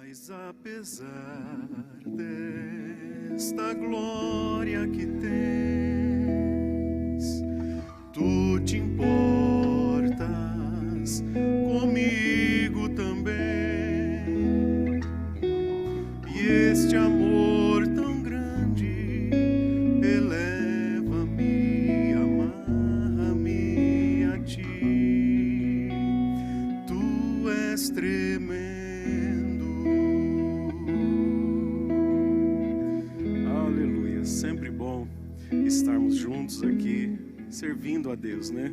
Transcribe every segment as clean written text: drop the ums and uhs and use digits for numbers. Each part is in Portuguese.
Mas apesar desta glória que tens, tu te importas comigo também. E este amor tão grande eleva-me, amarra-me a ti. Tu és tremendo. Aleluia, sempre bom estarmos juntos aqui, servindo a Deus, né?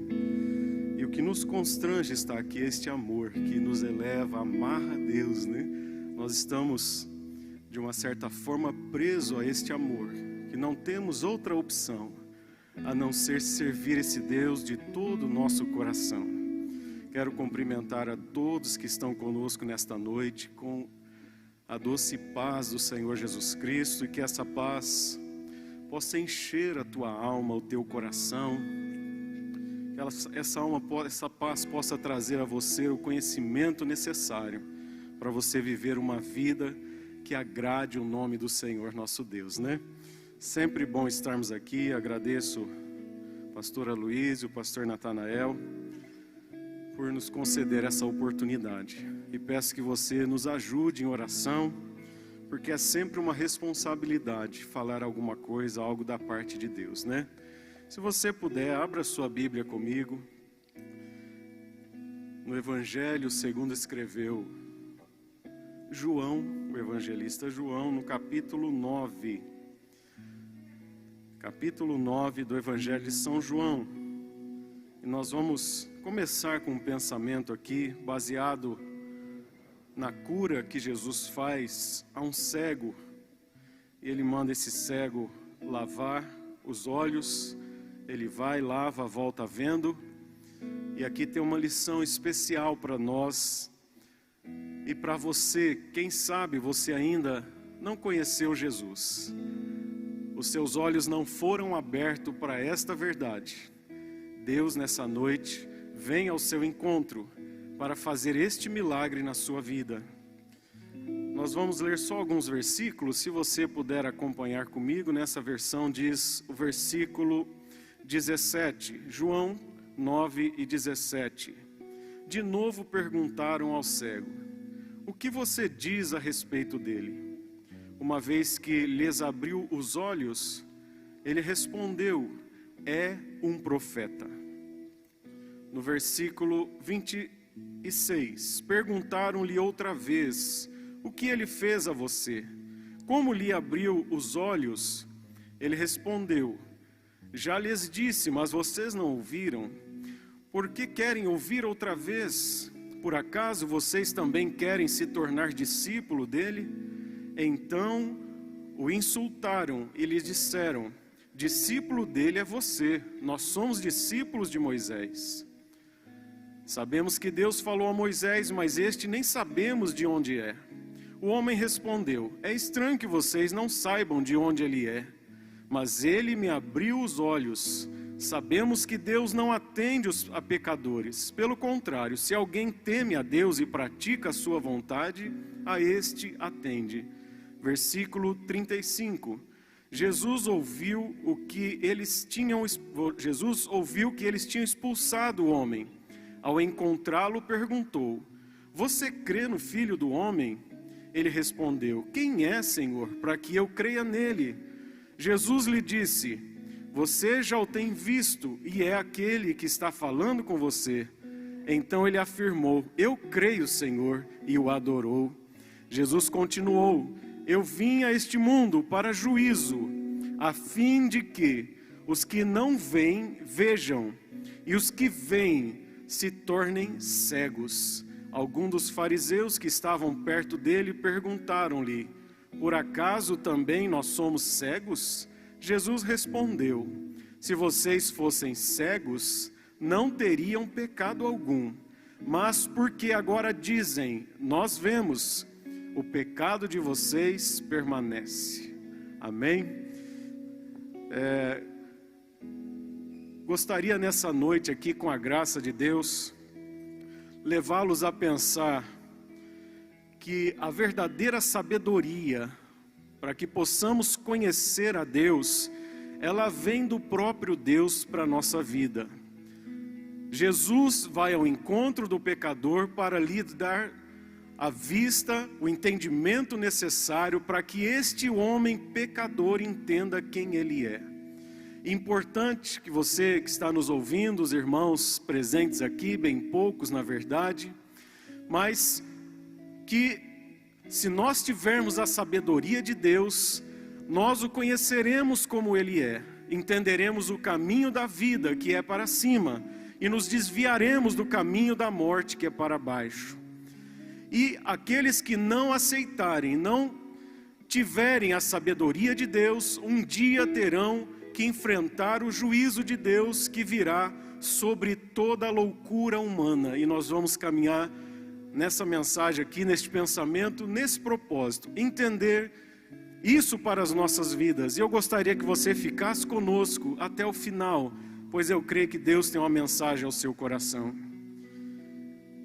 E o que nos constrange está aqui, este amor que nos eleva, amarra a Deus, né? Nós estamos, de uma certa forma, presos a este amor, que não temos outra opção a não ser servir esse Deus de todo o nosso coração. Quero cumprimentar a todos que estão conosco nesta noite com a doce paz do Senhor Jesus Cristo, e que essa paz possa encher a tua alma, o teu coração, que essa paz possa trazer a você o conhecimento necessário para você viver uma vida que agrade o nome do Senhor nosso Deus, né? Sempre bom estarmos aqui. Agradeço a pastora Luiz e o pastor Natanael por nos conceder essa oportunidade, e peço que você nos ajude em oração, porque é sempre uma responsabilidade falar alguma coisa, algo da parte de Deus, né? Se você puder, abra sua Bíblia comigo no Evangelho segundo escreveu João, o evangelista João, no capítulo 9. Capítulo 9 do Evangelho de São João. E nós vamos começar com um pensamento aqui, baseado na cura que Jesus faz a um cego. Ele manda esse cego lavar os olhos, ele vai, lava, volta vendo. E aqui tem uma lição especial para nós e para você. Quem sabe você ainda não conheceu Jesus, os seus olhos não foram abertos para esta verdade. Deus nessa noite vem ao seu encontro para fazer este milagre na sua vida. Nós vamos ler só alguns versículos, se você puder acompanhar comigo. Nessa versão diz o versículo 17, João 9 e 17. De novo perguntaram ao cego: o que você diz a respeito dele? Uma vez que lhes abriu os olhos, ele respondeu: é um profeta. No versículo 26, perguntaram-lhe outra vez: o que ele fez a você? Como lhe abriu os olhos? Ele respondeu: já lhes disse, mas vocês não ouviram. Por que querem ouvir outra vez? Por acaso vocês também querem se tornar discípulo dele? Então o insultaram e lhe disseram: discípulo dele é você, nós somos discípulos de Moisés. Sabemos que Deus falou a Moisés, mas este nem sabemos de onde é. O homem respondeu: é estranho que vocês não saibam de onde ele é, mas ele me abriu os olhos. Sabemos que Deus não atende a pecadores. Pelo contrário, se alguém teme a Deus e pratica a sua vontade, a este atende. Versículo 35. Jesus ouviu que eles tinham expulsado o homem. Ao encontrá-lo, perguntou: você crê no Filho do Homem? Ele respondeu: quem é, Senhor, para que eu creia nele? Jesus lhe disse: você já o tem visto, e é aquele que está falando com você. Então ele afirmou: eu creio, Senhor, e o adorou. Jesus continuou: eu vim a este mundo para juízo, a fim de que os que não veem, vejam, e os que veem se tornem cegos. Alguns dos fariseus que estavam perto dele perguntaram-lhe: por acaso também nós somos cegos? Jesus respondeu: se vocês fossem cegos, não teriam pecado algum. Mas porque agora dizem, nós vemos, o pecado de vocês permanece. Amém? Gostaria nessa noite aqui, com a graça de Deus, levá-los a pensar que a verdadeira sabedoria, para que possamos conhecer a Deus, ela vem do próprio Deus para a nossa vida. Jesus vai ao encontro do pecador para lhe dar a vista, o entendimento necessário para que este homem pecador entenda quem ele é. Importante que você que está nos ouvindo, os irmãos presentes aqui, bem poucos na verdade, mas que se nós tivermos a sabedoria de Deus, nós o conheceremos como Ele é, entenderemos o caminho da vida que é para cima e nos desviaremos do caminho da morte que é para baixo. E aqueles que não aceitarem, não tiverem a sabedoria de Deus, um dia terão que enfrentar o juízo de Deus que virá sobre toda a loucura humana. E nós vamos caminhar nessa mensagem aqui, neste pensamento, nesse propósito, entender isso para as nossas vidas. E eu gostaria que você ficasse conosco até o final, pois eu creio que Deus tem uma mensagem ao seu coração.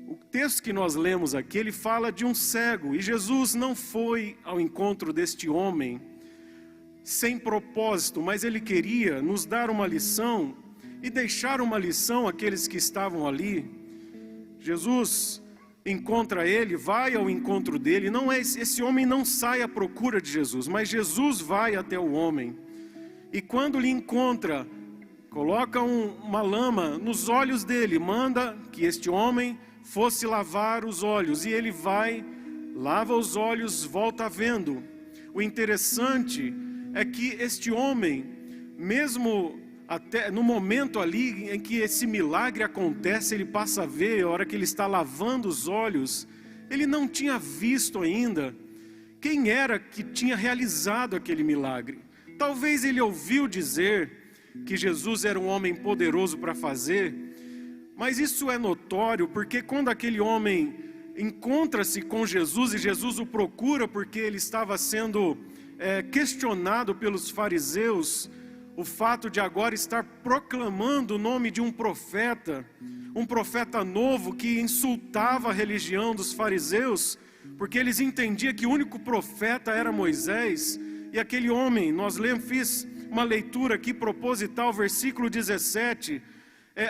O texto que nós lemos aqui, ele fala de um cego, e Jesus não foi ao encontro deste homem sem propósito, mas ele queria nos dar uma lição e deixar uma lição àqueles que estavam ali. Jesus encontra ele, vai ao encontro dele, não é esse homem não sai à procura de Jesus, mas Jesus vai até o homem, e quando lhe encontra, coloca uma lama nos olhos dele, manda que este homem fosse lavar os olhos, e ele vai, lava os olhos, volta vendo. O interessante é que este homem, mesmo até no momento ali em que esse milagre acontece, ele passa a ver, a hora que ele está lavando os olhos, ele não tinha visto ainda quem era que tinha realizado aquele milagre. Talvez ele ouviu dizer que Jesus era um homem poderoso para fazer, mas isso é notório porque quando aquele homem encontra-se com Jesus e Jesus o procura porque ele estava sendo questionado pelos fariseus, o fato de agora estar proclamando o nome de um profeta novo que insultava a religião dos fariseus, porque eles entendiam que o único profeta era Moisés, e aquele homem, fiz uma leitura aqui proposital, versículo 17,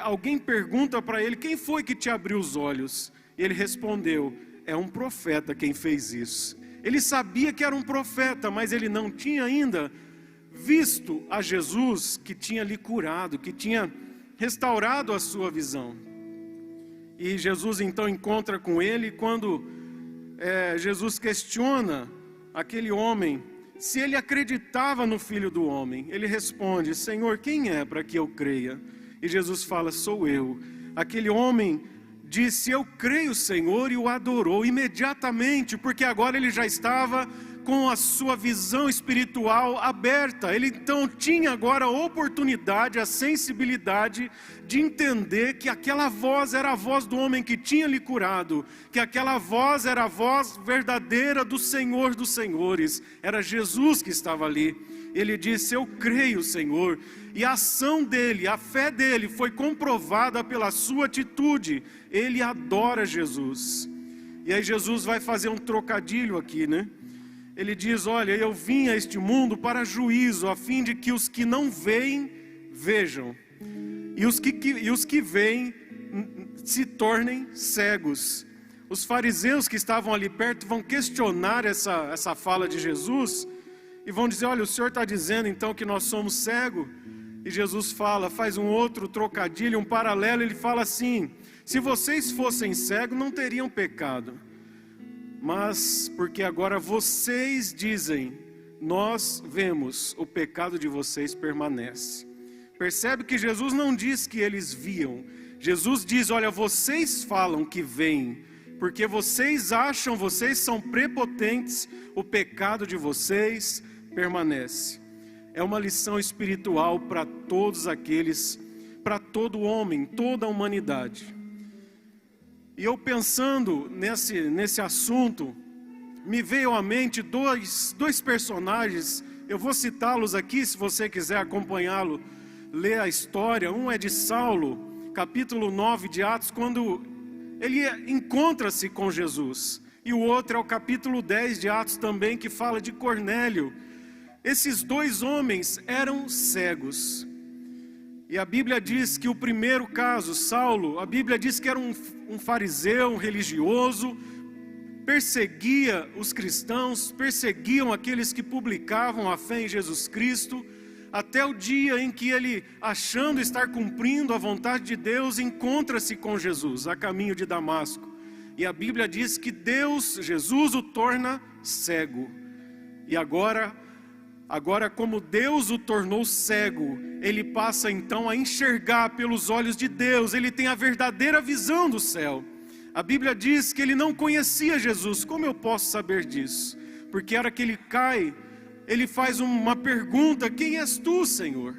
alguém pergunta para ele, quem foi que te abriu os olhos? E ele respondeu, é um profeta quem fez isso. Ele sabia que era um profeta, mas ele não tinha ainda visto a Jesus que tinha lhe curado, que tinha restaurado a sua visão. E Jesus então encontra com ele, e quando Jesus questiona aquele homem se ele acreditava no Filho do Homem, ele responde, Senhor, quem é para que eu creia? E Jesus fala, sou eu. Aquele homem disse, eu creio, Senhor, e o adorou imediatamente, porque agora ele já estava com a sua visão espiritual aberta. Ele então tinha agora a oportunidade, a sensibilidade de entender que aquela voz era a voz do homem que tinha lhe curado, que aquela voz era a voz verdadeira do Senhor dos Senhores, era Jesus que estava ali. Ele disse, eu creio, Senhor, e a ação dele, a fé dele foi comprovada pela sua atitude, ele adora Jesus. E aí Jesus vai fazer um trocadilho aqui, né? Ele diz, olha, eu vim a este mundo para juízo, a fim de que os que não veem, vejam, e os que veem se tornem cegos. Os fariseus que estavam ali perto vão questionar essa fala de Jesus, e vão dizer, olha, o Senhor está dizendo então que nós somos cegos? E Jesus faz um outro trocadilho, um paralelo, ele fala assim, se vocês fossem cegos não teriam pecado, mas porque agora vocês dizem, nós vemos, o pecado de vocês permanece. Percebe que Jesus não diz que eles viam, Jesus diz, olha, vocês falam que veem, porque vocês acham, vocês são prepotentes, o pecado de vocês permanece. É uma lição espiritual para todos aqueles, para todo homem, toda a humanidade. E eu pensando nesse assunto, me veio à mente dois personagens, eu vou citá-los aqui, se você quiser acompanhá-lo, ler a história. Um é de Saulo, capítulo 9 de Atos, quando ele encontra-se com Jesus. e o outro é o capítulo 10 de Atos também, que fala de Cornélio. Esses dois homens eram cegos. E a Bíblia diz que o primeiro caso, Saulo, a Bíblia diz que era um fariseu, um religioso, perseguia os cristãos, perseguiam aqueles que publicavam a fé em Jesus Cristo, até o dia em que ele, achando estar cumprindo a vontade de Deus, encontra-se com Jesus, a caminho de Damasco. E a Bíblia diz que Jesus o torna cego. E agora como Deus o tornou cego, ele passa então a enxergar pelos olhos de Deus, ele tem a verdadeira visão do céu. A Bíblia diz que ele não conhecia Jesus. Como eu posso saber disso? Porque a hora que ele cai, ele faz uma pergunta: quem és tu, Senhor?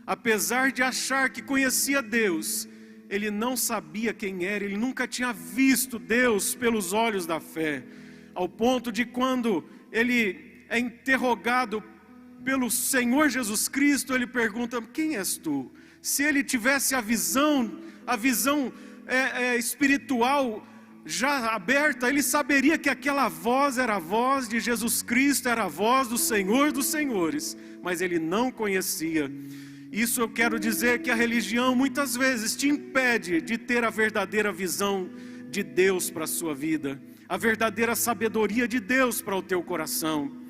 Apesar de achar que conhecia Deus, ele não sabia quem era, ele nunca tinha visto Deus pelos olhos da fé, ao ponto de quando ele é interrogado pelo Senhor Jesus Cristo, ele pergunta: quem és tu? Se ele tivesse a visão espiritual já aberta, ele saberia que aquela voz era a voz de Jesus Cristo, era a voz do Senhor dos Senhores, mas ele não conhecia. Isso eu quero dizer que a religião muitas vezes te impede de ter a verdadeira visão de Deus para a sua vida, a verdadeira sabedoria de Deus para o teu coração.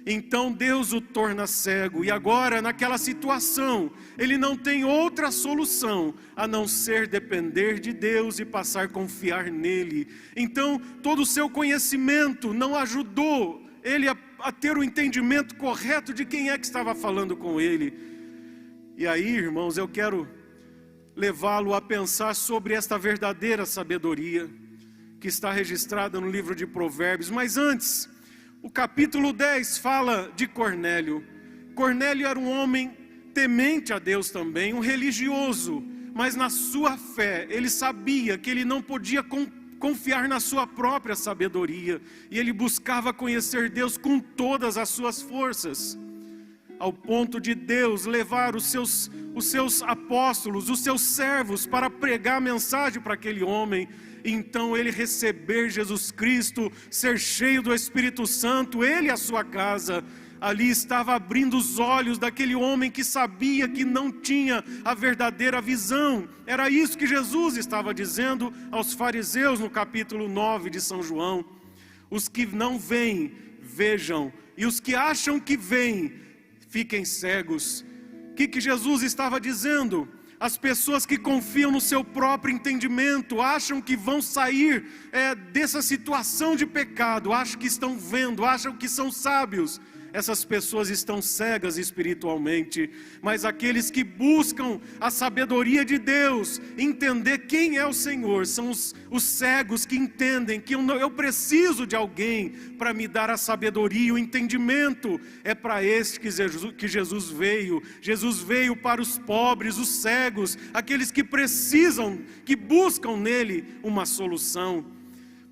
Então Deus o torna cego, e agora naquela situação, ele não tem outra solução a não ser depender de Deus e passar a confiar nele. Então todo o seu conhecimento não ajudou ele a ter o entendimento correto de quem é que estava falando com ele. E aí, irmãos, eu quero levá-lo a pensar sobre esta verdadeira sabedoria que está registrada no livro de Provérbios. Mas antes, o capítulo 10 fala de Cornélio. Cornélio era um homem temente a Deus também, um religioso, mas na sua fé, ele sabia que ele não podia confiar na sua própria sabedoria, e ele buscava conhecer Deus com todas as suas forças, ao ponto de Deus levar os seus apóstolos, os seus servos, para pregar a mensagem para aquele homem. Então ele receber Jesus Cristo, ser cheio do Espírito Santo, ele e a sua casa, ali estava abrindo os olhos daquele homem que sabia que não tinha a verdadeira visão. Era isso que Jesus estava dizendo aos fariseus no capítulo 9 de São João: os que não veem, vejam, e os que acham que veem, fiquem cegos. O que Jesus estava dizendo? As pessoas que confiam no seu próprio entendimento, acham que vão sair dessa situação de pecado, acham que estão vendo, acham que são sábios. Essas pessoas estão cegas espiritualmente. Mas aqueles que buscam a sabedoria de Deus, entender quem é o Senhor, são os cegos que entendem que eu preciso de alguém para me dar a sabedoria, o entendimento. É para este que Jesus veio. Jesus veio para os pobres, os cegos, aqueles que precisam, que buscam nele uma solução.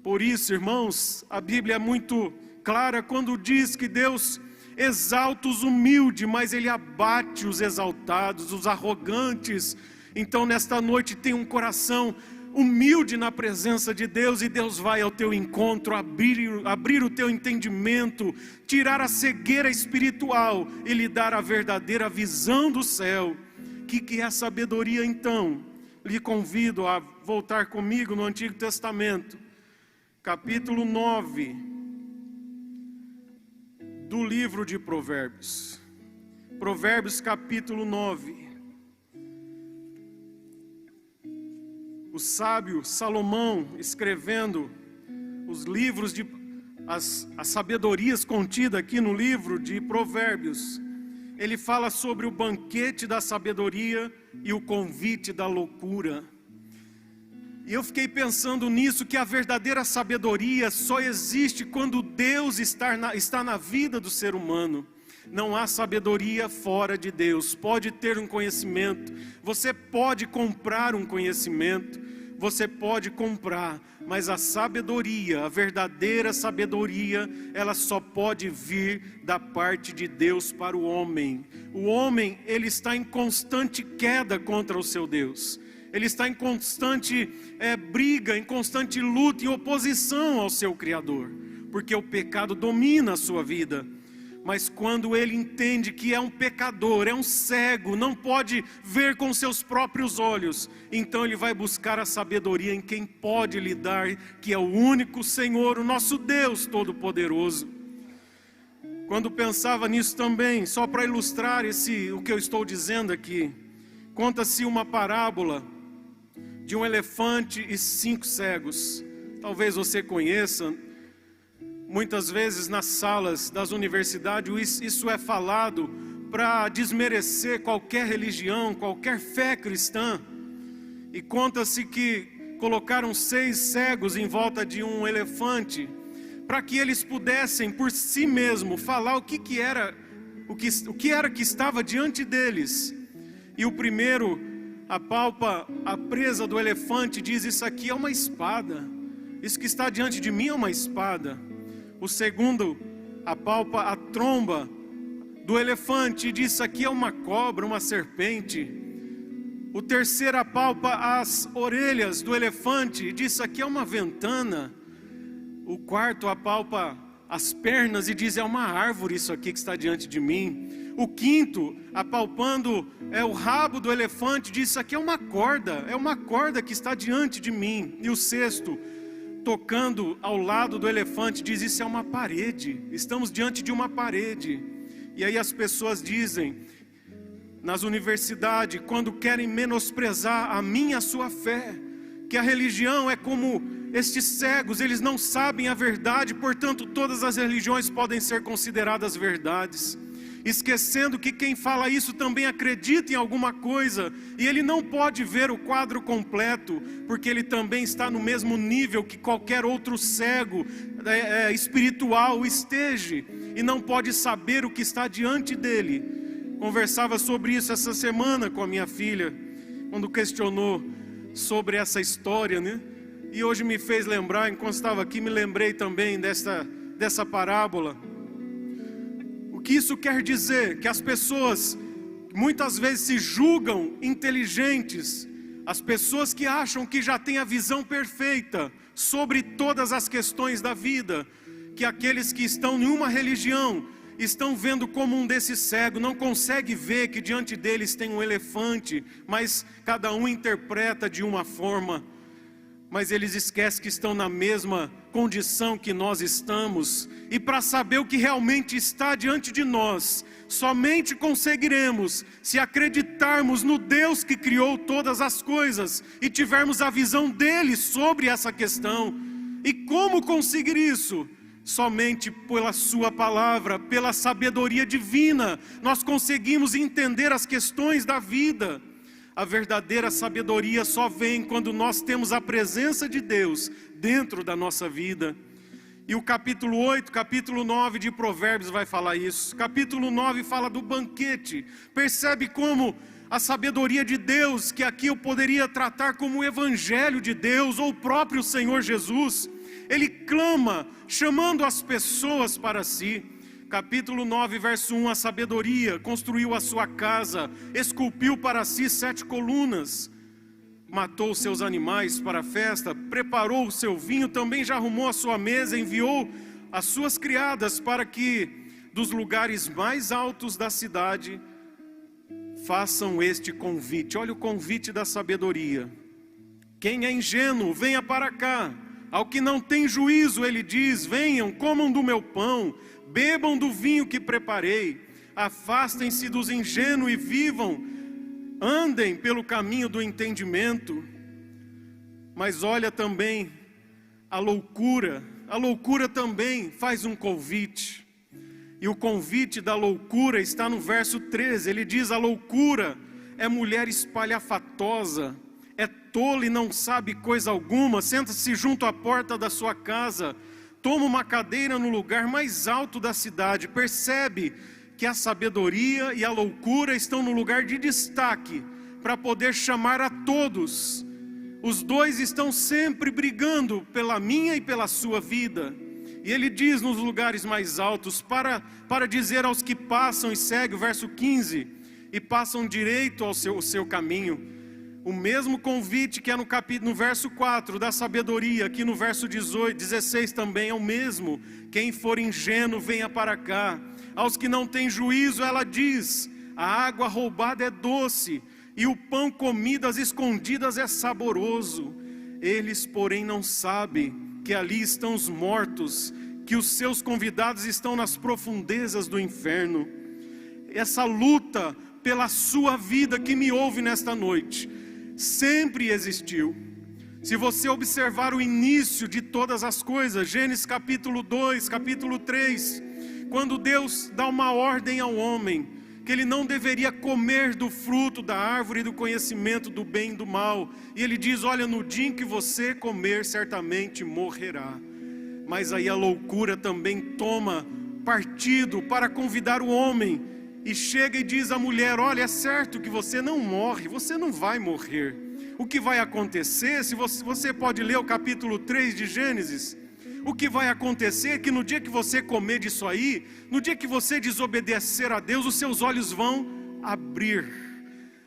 Por isso, irmãos, a Bíblia é muito clara quando diz que Deus exalta os humildes, mas ele abate os exaltados, os arrogantes. Então nesta noite tem um coração humilde na presença de Deus, e Deus vai ao teu encontro, abrir o teu entendimento, tirar a cegueira espiritual e lhe dar a verdadeira visão do céu. O que é a sabedoria então? Lhe convido a voltar comigo no Antigo Testamento, capítulo 9 do livro de Provérbios. Provérbios capítulo 9. O sábio Salomão, escrevendo os livros as sabedorias contidas aqui no livro de Provérbios, ele fala sobre o banquete da sabedoria e o convite da loucura. E eu fiquei pensando nisso, que a verdadeira sabedoria só existe quando Deus está na vida do ser humano. Não há sabedoria fora de Deus. Pode ter um conhecimento, você pode comprar um conhecimento, você pode comprar, mas a sabedoria, a verdadeira sabedoria, ela só pode vir da parte de Deus para o homem. O homem, ele está em constante queda contra o seu Deus. Ele está em constante briga, em constante luta, em oposição ao seu Criador, porque o pecado domina a sua vida. Mas quando ele entende que é um pecador, é um cego, não pode ver com seus próprios olhos, então ele vai buscar a sabedoria em quem pode lhe dar, que é o único Senhor, o nosso Deus Todo-Poderoso. Quando pensava nisso também, só para ilustrar o que eu estou dizendo aqui, conta-se uma parábola de um elefante e 5 cegos. Talvez você conheça. Muitas vezes nas salas das universidades isso é falado para desmerecer qualquer religião, qualquer fé cristã. E conta-se que colocaram 6 cegos em volta de um elefante, para que eles pudessem por si mesmo falar o que era que estava diante deles. E o primeiro apalpa a presa do elefante e diz: isso aqui é uma espada, isso que está diante de mim é uma espada. O segundo apalpa a tromba do elefante e diz: isso aqui é uma cobra, uma serpente. O terceiro apalpa as orelhas do elefante e diz: isso aqui é uma ventana. O quarto apalpa as pernas e diz: é uma árvore isso aqui que está diante de mim. O quinto, apalpando o rabo do elefante, diz: isso aqui é uma corda que está diante de mim. E o sexto, tocando ao lado do elefante, diz: isso é uma parede, estamos diante de uma parede. E aí as pessoas dizem, nas universidades, quando querem menosprezar a minha, a sua fé, que a religião é como estes cegos, eles não sabem a verdade, portanto todas as religiões podem ser consideradas verdades, esquecendo que quem fala isso também acredita em alguma coisa, e ele não pode ver o quadro completo, porque ele também está no mesmo nível que qualquer outro cego espiritual esteja, e não pode saber o que está diante dele. Conversava sobre isso essa semana com a minha filha, quando questionou sobre essa história, né? E hoje me fez lembrar, enquanto estava aqui, me lembrei também dessa parábola. O que isso quer dizer? Que as pessoas muitas vezes se julgam inteligentes, as pessoas que acham que já têm a visão perfeita sobre todas as questões da vida, que aqueles que estão em uma religião estão vendo como um desses cegos, não consegue ver que diante deles tem um elefante, mas cada um interpreta de uma forma. Mas eles esquecem que estão na mesma condição que nós estamos. E para saber o que realmente está diante de nós, somente conseguiremos se acreditarmos no Deus que criou todas as coisas e tivermos a visão dele sobre essa questão. E como conseguir isso? Somente pela sua palavra, pela sabedoria divina, nós conseguimos entender as questões da vida. A verdadeira sabedoria só vem quando nós temos a presença de Deus dentro da nossa vida. E o capítulo 8, capítulo 9 de Provérbios vai falar isso. Capítulo 9 fala do banquete. Percebe como a sabedoria de Deus, que aqui eu poderia tratar como o Evangelho de Deus, ou o próprio Senhor Jesus, Ele clama, chamando as pessoas para si. Capítulo 9, verso 1, a sabedoria construiu a sua casa, esculpiu para si 7 colunas, matou seus animais para a festa, preparou o seu vinho, também já arrumou a sua mesa, enviou as suas criadas para que dos lugares mais altos da cidade façam este convite. Olha o convite da sabedoria. Quem é ingênuo, venha para cá. Ao que não tem juízo, ele diz: venham, comam do meu pão, bebam do vinho que preparei, afastem-se dos ingênuos e vivam, andem pelo caminho do entendimento. Mas olha também a loucura também faz um convite, e o convite da loucura está no verso 13, ele diz: a loucura é mulher espalhafatosa, é tola e não sabe coisa alguma, senta-se junto à porta da sua casa, toma uma cadeira no lugar mais alto da cidade. Percebe que a sabedoria e a loucura estão no lugar de destaque, para poder chamar a todos. Os dois estão sempre brigando pela minha e pela sua vida. E ele diz nos lugares mais altos, para dizer aos que passam, e segue o verso 15, e passam direito ao seu caminho. O mesmo convite que é no verso 4 da sabedoria, aqui no verso 16 também é o mesmo. Quem for ingênuo, venha para cá. Aos que não têm juízo, ela diz: a água roubada é doce, e o pão comido às escondidas é saboroso. Eles, porém, não sabem que ali estão os mortos, que os seus convidados estão nas profundezas do inferno. Essa luta pela sua vida que me ouve nesta noite sempre existiu. Se você observar o início de todas as coisas, Gênesis capítulo 2, capítulo 3, quando Deus dá uma ordem ao homem, que ele não deveria comer do fruto da árvore do conhecimento do bem e do mal, e ele diz: olha, no dia em que você comer, certamente morrerá. Mas aí a loucura também toma partido para convidar o homem, e chega e diz à mulher: olha, é certo que você não morre, você não vai morrer. O que vai acontecer, se você pode ler o capítulo 3 de Gênesis, o que vai acontecer é que no dia que você comer disso aí, no dia que você desobedecer a Deus, os seus olhos vão abrir.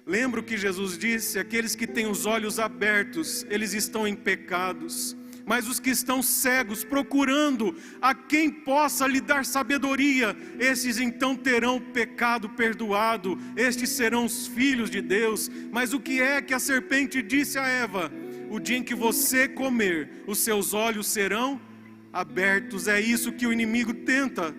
Lembra o que Jesus disse? Aqueles que têm os olhos abertos, eles estão em pecados. Mas os que estão cegos, procurando a quem possa lhe dar sabedoria, esses então terão pecado perdoado, estes serão os filhos de Deus. Mas o que é que a serpente disse a Eva? O dia em que você comer, os seus olhos serão abertos. É isso que o inimigo tenta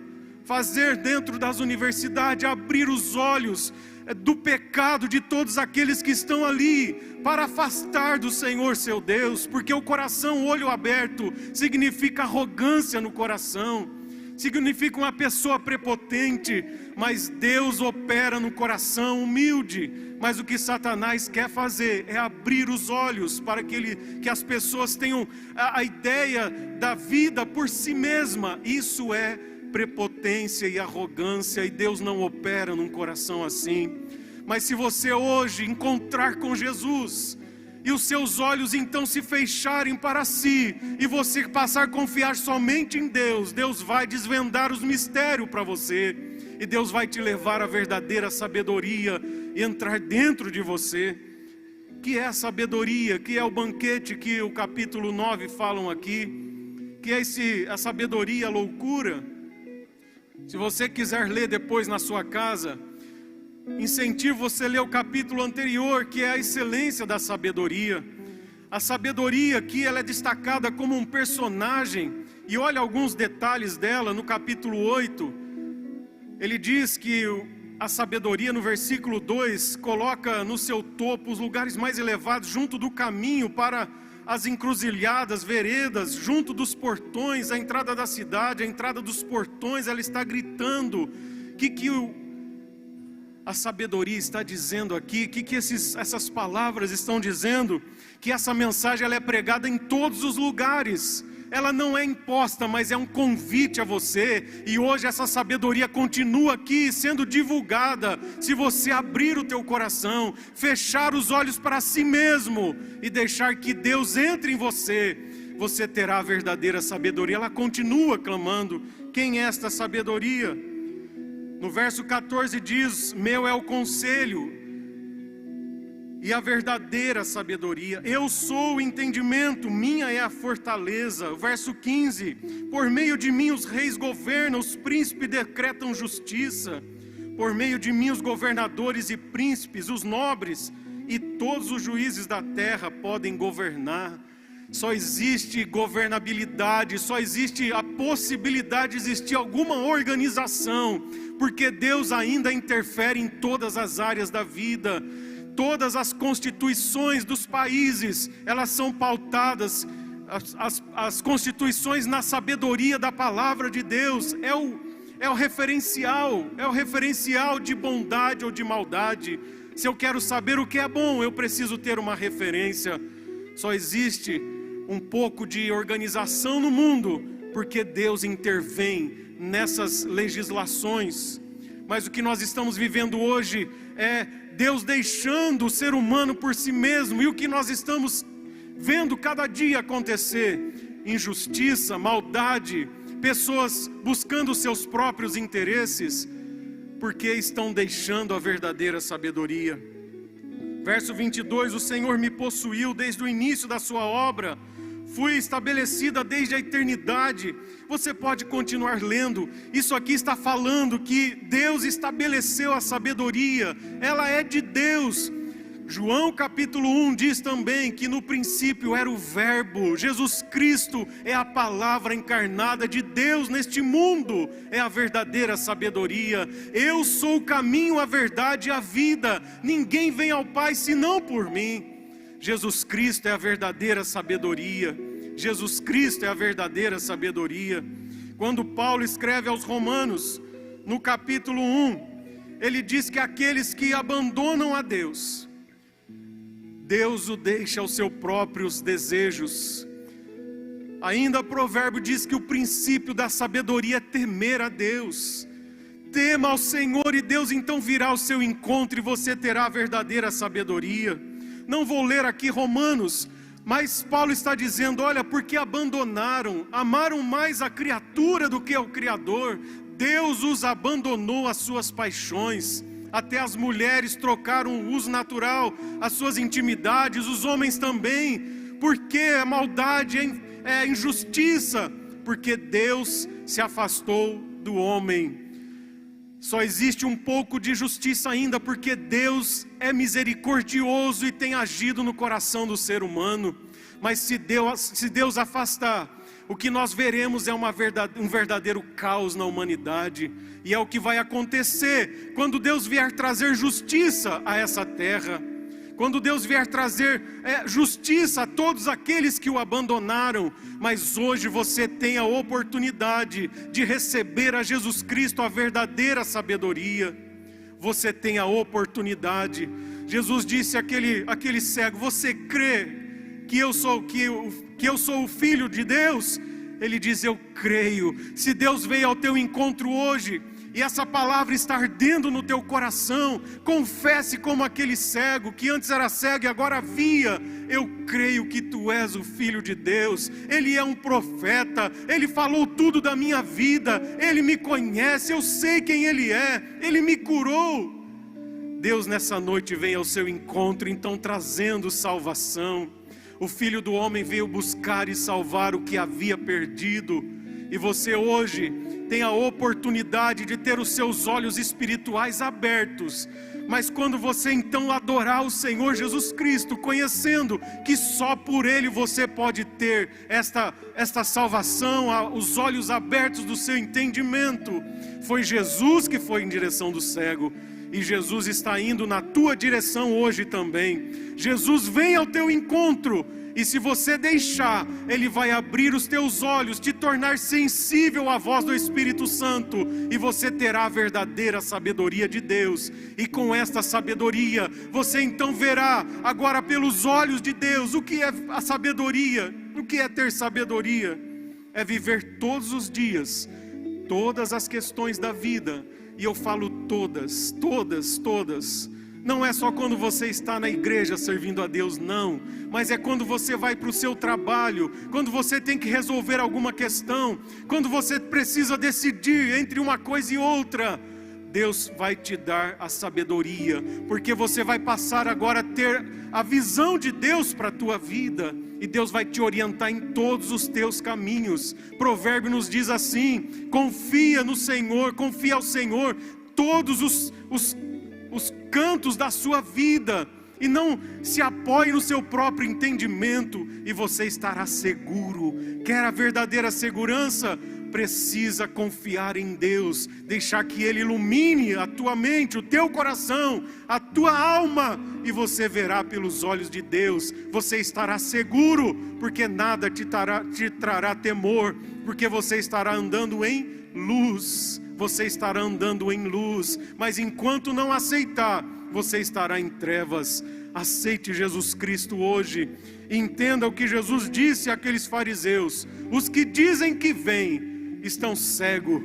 fazer dentro das universidades, abrir os olhos do pecado de todos aqueles que estão ali, para afastar do Senhor seu Deus, porque o coração, o olho aberto, significa arrogância no coração, significa uma pessoa prepotente, mas Deus opera no coração humilde. Mas o que Satanás quer fazer é abrir os olhos para que as pessoas tenham a ideia da vida por si mesma. Isso é prepotência e arrogância, e Deus não opera num coração assim. Mas se você hoje encontrar com Jesus, e os seus olhos então se fecharem para si, e você passar a confiar somente em Deus, Deus vai desvendar os mistérios para você, e Deus vai te levar à verdadeira sabedoria, e entrar dentro de você. Que é a sabedoria, que é o banquete que o capítulo 9 falam aqui, que é a sabedoria, a loucura. Se você quiser ler depois na sua casa, incentivo você a ler o capítulo anterior, que é a excelência da sabedoria. A sabedoria aqui, ela é destacada como um personagem, e olha alguns detalhes dela no capítulo 8. Ele diz que a sabedoria, no versículo 2, coloca no seu topo os lugares mais elevados, junto do caminho para as encruzilhadas, veredas, junto dos portões, a entrada da cidade, a entrada dos portões. Ela está gritando a sabedoria está dizendo aqui, essas palavras estão dizendo, que essa mensagem ela é pregada em todos os lugares. Ela não é imposta, mas é um convite a você. E hoje essa sabedoria continua aqui sendo divulgada. Se você abrir o teu coração, fechar os olhos para si mesmo e deixar que Deus entre em você, você terá a verdadeira sabedoria. Ela continua clamando: quem é esta sabedoria? No verso 14 diz: meu é o conselho e a verdadeira sabedoria, eu sou o entendimento, minha é a fortaleza. O verso 15: por meio de mim os reis governam, os príncipes decretam justiça. Por meio de mim os governadores e príncipes, os nobres e todos os juízes da terra podem governar. Só existe governabilidade, só existe a possibilidade de existir alguma organização, porque Deus ainda interfere em todas as áreas da vida. Todas as constituições dos países, elas são pautadas, as constituições, na sabedoria da palavra de Deus. É o referencial de bondade ou de maldade. Se eu quero saber o que é bom, eu preciso ter uma referência. Só existe um pouco de organização no mundo, porque Deus intervém nessas legislações. Mas o que nós estamos vivendo hoje é Deus deixando o ser humano por si mesmo. E o que nós estamos vendo cada dia acontecer: injustiça, maldade, pessoas buscando seus próprios interesses, porque estão deixando a verdadeira sabedoria. Verso 22, o Senhor me possuiu desde o início da sua obra, fui estabelecida desde a eternidade. Você pode continuar lendo, isso aqui está falando que Deus estabeleceu a sabedoria, ela é de Deus. João capítulo 1 diz também que no princípio era o Verbo, Jesus Cristo é a palavra encarnada de Deus neste mundo, é a verdadeira sabedoria. Eu sou o caminho, a verdade e a vida, ninguém vem ao Pai senão por mim. Jesus Cristo é a verdadeira sabedoria, Jesus Cristo é a verdadeira sabedoria. Quando Paulo escreve aos Romanos, no capítulo 1, ele diz que aqueles que abandonam a Deus, Deus o deixa aos seus próprios desejos. Ainda o provérbio diz que o princípio da sabedoria é temer a Deus. Tema ao Senhor e Deus então virá ao seu encontro e você terá a verdadeira sabedoria. Não vou ler aqui Romanos, mas Paulo está dizendo, olha, porque abandonaram, amaram mais a criatura do que ao Criador, Deus os abandonou às suas paixões. Até as mulheres trocaram o uso natural, as suas intimidades, os homens também, porque a maldade é injustiça, porque Deus se afastou do homem. Só existe um pouco de justiça ainda, porque Deus é misericordioso e tem agido no coração do ser humano. Mas se Deus afastar, o que nós veremos é um verdadeiro caos na humanidade. E é o que vai acontecer quando Deus vier trazer justiça a essa terra. Quando Deus vier trazer justiça a todos aqueles que o abandonaram. Mas hoje você tem a oportunidade de receber a Jesus Cristo, a verdadeira sabedoria. Você tem a oportunidade. Jesus disse àquele cego, você crê que eu sou o Filho de Deus? Ele diz, eu creio. Se Deus veio ao teu encontro hoje, e essa palavra está ardendo no teu coração, confesse como aquele cego, que antes era cego e agora via, eu creio que tu és o Filho de Deus. Ele é um profeta, ele falou tudo da minha vida, ele me conhece, eu sei quem ele é, ele me curou. Deus nessa noite vem ao seu encontro, então trazendo salvação. O Filho do Homem veio buscar e salvar o que havia perdido. E você hoje tem a oportunidade de ter os seus olhos espirituais abertos. Mas quando você então adorar o Senhor Jesus Cristo, conhecendo que só por Ele você pode ter esta salvação, os olhos abertos do seu entendimento. Foi Jesus que foi em direção do cego. E Jesus está indo na tua direção hoje também. Jesus vem ao teu encontro. E se você deixar, Ele vai abrir os teus olhos, te tornar sensível à voz do Espírito Santo. E você terá a verdadeira sabedoria de Deus. E com esta sabedoria, você então verá, agora pelos olhos de Deus, o que é a sabedoria. O que é ter sabedoria? É viver todos os dias, todas as questões da vida. E eu falo todas. Não é só quando você está na igreja servindo a Deus, não. Mas é quando você vai para o seu trabalho, quando você tem que resolver alguma questão, quando você precisa decidir entre uma coisa e outra. Deus vai te dar a sabedoria, porque você vai passar agora a ter a visão de Deus para a tua vida. E Deus vai te orientar em todos os teus caminhos. Provérbio nos diz assim, confia no Senhor, confia ao Senhor todos os cantos da sua vida, e não se apoie no seu próprio entendimento, e você estará seguro. Quer a verdadeira segurança? Precisa confiar em Deus, deixar que Ele ilumine a tua mente, o teu coração, a tua alma, e você verá pelos olhos de Deus. Você estará seguro, porque nada te trará temor, porque você estará andando em luz. Você estará andando em luz, mas enquanto não aceitar, você estará em trevas. Aceite Jesus Cristo hoje. Entenda o que Jesus disse àqueles fariseus: os que dizem que vêm estão cegos.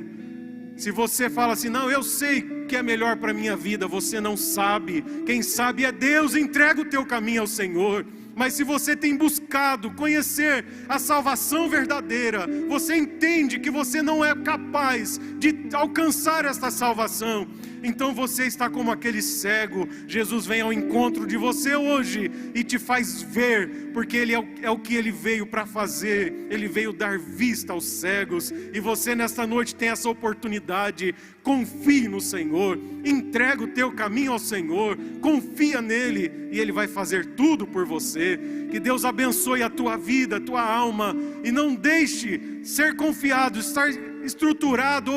Se você fala assim, não, eu sei que é melhor para a minha vida, você não sabe. Quem sabe é Deus. Entrega o teu caminho ao Senhor. Mas se você tem buscado conhecer a salvação verdadeira, você entende que você não é capaz de alcançar esta salvação. Então você está como aquele cego. Jesus vem ao encontro de você hoje e te faz ver, porque Ele é o que Ele veio para fazer. Ele veio dar vista aos cegos, e você nesta noite tem essa oportunidade. Confie no Senhor, entrega o teu caminho ao Senhor, confia nele e Ele vai fazer tudo por você. Que Deus abençoe a tua vida, a tua alma, e não deixe ser confiado, estar estruturado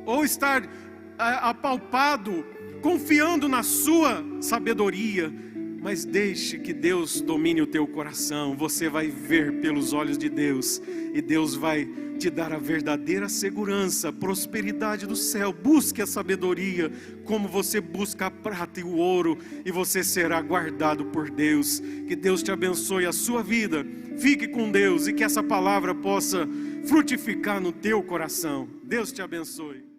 ou estar apalpado, confiando na sua sabedoria, mas deixe que Deus domine o teu coração. Você vai ver pelos olhos de Deus, e Deus vai te dar a verdadeira segurança, a prosperidade do céu. Busque a sabedoria, como você busca a prata e o ouro, e você será guardado por Deus. Que Deus te abençoe a sua vida. Fique com Deus, e que essa palavra possa frutificar no teu coração. Deus te abençoe.